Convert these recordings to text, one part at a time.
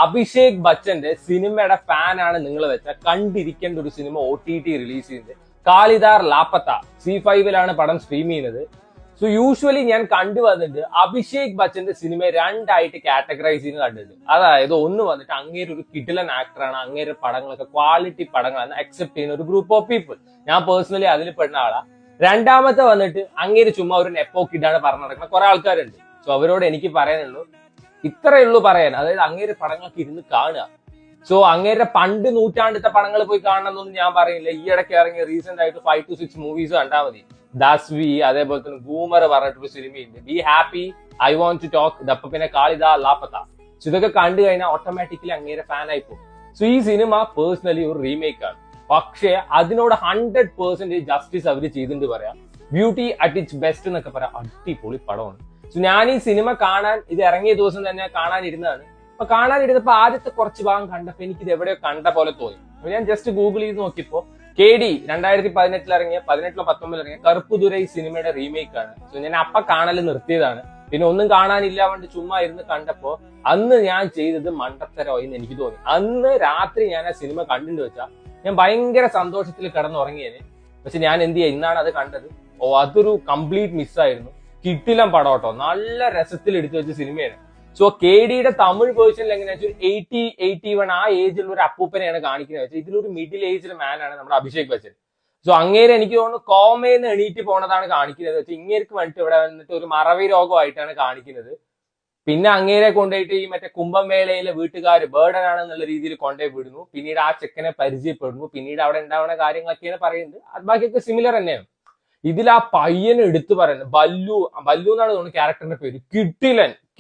അഭിഷേക് ബച്ചന്റെ സിനിമയുടെ ഫാനാണ് നിങ്ങൾ വെച്ചാൽ കണ്ടിരിക്കേണ്ട ഒരു സിനിമ OTT റിലീസ് ചെയ്യുന്നത്. കാളിദാർ ലാപ്പത്ത C5ലാണ് പടം സ്ട്രീം ചെയ്യുന്നത്. സോ യൂഷ്വലി ഞാൻ കണ്ടുവന്നിട്ട് അഭിഷേക് ബച്ചന്റെ സിനിമ രണ്ടായിട്ട് കാറ്റഗറൈസ് ചെയ്യുന്നത് കണ്ടിട്ടുണ്ട്. അതായത് ഒന്ന് വന്നിട്ട് അങ്ങേര് ഒരു കിടിലൻ ആക്ടറാണ്, അങ്ങേരെ പടങ്ങളൊക്കെ ക്വാളിറ്റി പടങ്ങളാണ് അക്സെപ്റ്റ് ചെയ്യുന്ന ഒരു ഗ്രൂപ്പ് ഓഫ് പീപ്പിൾ. ഞാൻ പേഴ്സണലി അതിൽ പെടുന്ന ആളാ. രണ്ടാമത്തെ വന്നിട്ട് അങ്ങേര് ചുമ്മാ ഒരു നെപ്പോ കിഡാണ് പറഞ്ഞു നടക്കുന്ന കുറെ ആൾക്കാരുണ്ട്. സോ അവരോട് എനിക്ക് പറയാനുള്ളൂ, ഇത്രയേ ഉള്ളൂ പറയാൻ. അതായത് അങ്ങേരെ പടങ്ങളൊക്കെ ഇരുന്ന് കാണുക. സോ അങ്ങേരുടെ പണ്ട് നൂറ്റാണ്ടത്തെ പടങ്ങൾ പോയി കാണണം എന്നൊന്നും ഞാൻ പറയില്ല. ഈ ഇടയ്ക്ക് ഇറങ്ങിയ റീസെന്റ് ആയിട്ട് 5 to 6 മൂവീസ് കണ്ടാൽ മതി. ദാസ്വി, അതേപോലെ തന്നെ ഗൂമർ പറഞ്ഞിട്ടൊരു സിനിമയുണ്ട്, be happy, I want to talk, Dhappa പിന്നെ കാളിദാ ലാപ്പത്ത. സോ ഇതൊക്കെ കണ്ടു കഴിഞ്ഞാൽ ഓട്ടോമാറ്റിക്കലി അങ്ങേരെ ഫാൻ ആയി പോകും. സോ ഈ സിനിമ പേഴ്സണലി ഒരു റീമേക്ക് ആണ്, പക്ഷേ അതിനോട് 100% ജസ്റ്റിസ് അവർ ചെയ്തിട്ടുണ്ട് പറയാം. ബ്യൂട്ടി അറ്റ് ഇറ്റ്സ് ബെസ്റ്റ് എന്നൊക്കെ പറയാം. അടിപൊളി പടമാണ്. സോ ഞാൻ ഈ സിനിമ കാണാൻ, ഇത് ഇറങ്ങിയ ദിവസം തന്നെ കാണാനിരുന്നതാണ്. അപ്പൊ കാണാനിരുന്നപ്പോ ആദ്യത്തെ കുറച്ച് ഭാഗം കണ്ടപ്പോ എനിക്ക് ഇത് എവിടെയോ കണ്ട പോലെ തോന്നി. ഞാൻ ജസ്റ്റ് ഗൂഗിൾ ചെയ്ത് നോക്കിയപ്പോ KD 2018 ഇറങ്ങിയ 19 ഇറങ്ങിയ കറുപ്പുതുരൈ സിനിമയുടെ റീമേക്ക് ആണ്. സോ ഞാൻ അപ്പൊ കാണല് നിർത്തിയതാണ്. പിന്നെ ഒന്നും കാണാനില്ല കൊണ്ട് ചുമ്മാ ഇരുന്ന് കണ്ടപ്പോ അന്ന് ഞാൻ ചെയ്തത് മണ്ടത്തരമായി എന്ന് എനിക്ക് തോന്നി. അന്ന് രാത്രി ഞാൻ ആ സിനിമ കണ്ടിട്ട് വെച്ചാൽ ഞാൻ ഭയങ്കര സന്തോഷത്തിൽ കിടന്നുറങ്ങിയേനെ. പക്ഷെ ഞാൻ എന്ത് ചെയ്യാ, ഇന്നാണ് അത് കണ്ടത്. അതൊരു കംപ്ലീറ്റ് മിസ്സായിരുന്നു. കിട്ടിലം പടം കേട്ടോ, നല്ല രസത്തിൽ എടുത്തു വെച്ച സിനിമയാണ്. സോ KDയുടെ തമിഴ് വേർഷനിൽ എങ്ങനെയാ വെച്ചാൽ 80-81 ആ ഏജിലുള്ള ഒരു അപ്പൂപ്പനെയാണ് കാണിക്കുന്നത് വെച്ചാൽ ഇതിലൊരു മിഡിൽ ഏജ്ഡ് മാൻ ആണ് നമ്മുടെ അഭിഷേക് ബച്ചൻ. സോ അങ്ങേരെ എനിക്ക് തോന്നുന്നു കോമയെന്ന് എണീറ്റ് പോണതാണ് കാണിക്കുന്നത് വെച്ചാൽ ഇങ്ങേർക്ക് വേണ്ടിട്ട് ഇവിടെ വന്നിട്ട് ഒരു മറവി രോഗമായിട്ടാണ് കാണിക്കുന്നത്. പിന്നെ അങ്ങേരെ കൊണ്ടുപോയിട്ട് ഈ മറ്റേ കുംഭമേളയിലെ വീട്ടുകാർ ബേർഡൻ ആണെന്നുള്ള രീതിയിൽ കൊണ്ടുപോയി വിടുന്നു. പിന്നീട് ആ ചെക്കനെ പരിചയപ്പെടുന്നു. പിന്നീട് അവിടെ ഉണ്ടാവുന്ന കാര്യങ്ങളൊക്കെയാണ് പറയുന്നത്. അത് ബാക്കിയൊക്കെ സിമിലർ തന്നെയാണ്. ഇതിൽ ആ പയ്യനെ എടുത്തു പറയുന്നത് ബല്ലു എന്നാണ് തോന്നുന്നു ക്യാരക്ടറിന്റെ പേര്.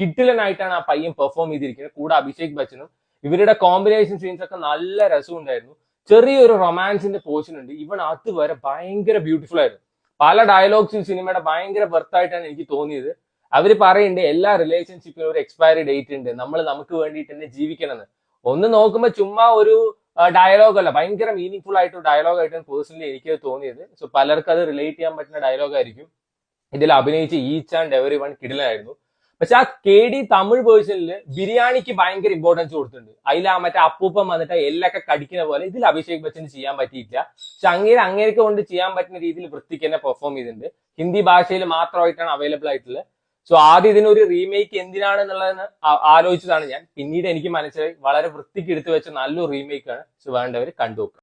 കിട്ടിലനായിട്ടാണ് ആ പയ്യൻ പെർഫോം ചെയ്തിരിക്കുന്നത്. കൂടെ അഭിഷേക് ബച്ചനും. ഇവരുടെ കോമ്പിനേഷൻ സീൻസ് ഒക്കെ നല്ല രസമുണ്ടായിരുന്നു. ചെറിയൊരു റൊമാൻസിന്റെ പോർഷൻ ഉണ്ട്. ഇവൻ അതുവരെ ഭയങ്കര ബ്യൂട്ടിഫുൾ ആയിരുന്നു. പല ഡയലോഗ്സും സിനിമയുടെ ഭയങ്കര വെർത്തായിട്ടാണ് എനിക്ക് തോന്നിയത്. അവര് പറയുന്നുണ്ട് എല്ലാ റിലേഷൻഷിപ്പിനും ഒരു എക്സ്പയറി ഡേറ്റ് ഉണ്ട്, നമ്മൾ നമുക്ക് വേണ്ടിയിട്ട് തന്നെ ജീവിക്കണം എന്ന്. ഒന്ന് നോക്കുമ്പോൾ ചുമ്മാ ഒരു ഡയലോഗ് അല്ല, ഭയങ്കര മീനിങ് ഫുൾ ആയിട്ട് ഡയലോഗ് ആയിട്ടാണ് പേഴ്സണലി എനിക്ക് തോന്നിയത്. സോ പലർക്കും അത് റിലേറ്റ് ചെയ്യാൻ പറ്റുന്ന ഡയലോഗ് ആയിരിക്കും. ഇതിൽ അഭിനയിച്ച് ഈച്ച് ആൻഡ് എവറി വൺ കിടിലായിരുന്നു. പക്ഷെ ആ KD തമിഴ് വേർഷനിൽ ബിരിയാണിക്ക് ഭയങ്കര ഇമ്പോർട്ടൻസ് കൊടുത്തിട്ടുണ്ട്. അതിൽ ആ മറ്റേ അപ്പൂപ്പൻ വന്നിട്ട് എല്ലൊക്കെ കടിക്കുന്ന പോലെ ഇതിൽ അഭിഷേക് ബച്ചന് ചെയ്യാൻ പറ്റിയിട്ടില്ല. പക്ഷെ അങ്ങേർക്ക് കൊണ്ട് ചെയ്യാൻ പറ്റുന്ന രീതിയിൽ വൃത്തിക്ക് തന്നെ പെർഫോം ചെയ്തിട്ടുണ്ട്. ഹിന്ദി ഭാഷയിൽ മാത്രമായിട്ടാണ് അവൈലബിൾ ആയിട്ടുള്ളത്. സോ ആദ്യം ഇതിനൊരു റീമേക്ക് എന്തിനാണെന്നുള്ളതെന്ന് ആലോചിച്ചതാണ് ഞാൻ. പിന്നീട് എനിക്ക് മനസ്സിലായി വളരെ വൃത്തിക്ക് എടുത്തു വെച്ച നല്ലൊരു റീമേക്ക് ആണ്. സോ വേണ്ടവർ കണ്ടുനോക്കുക.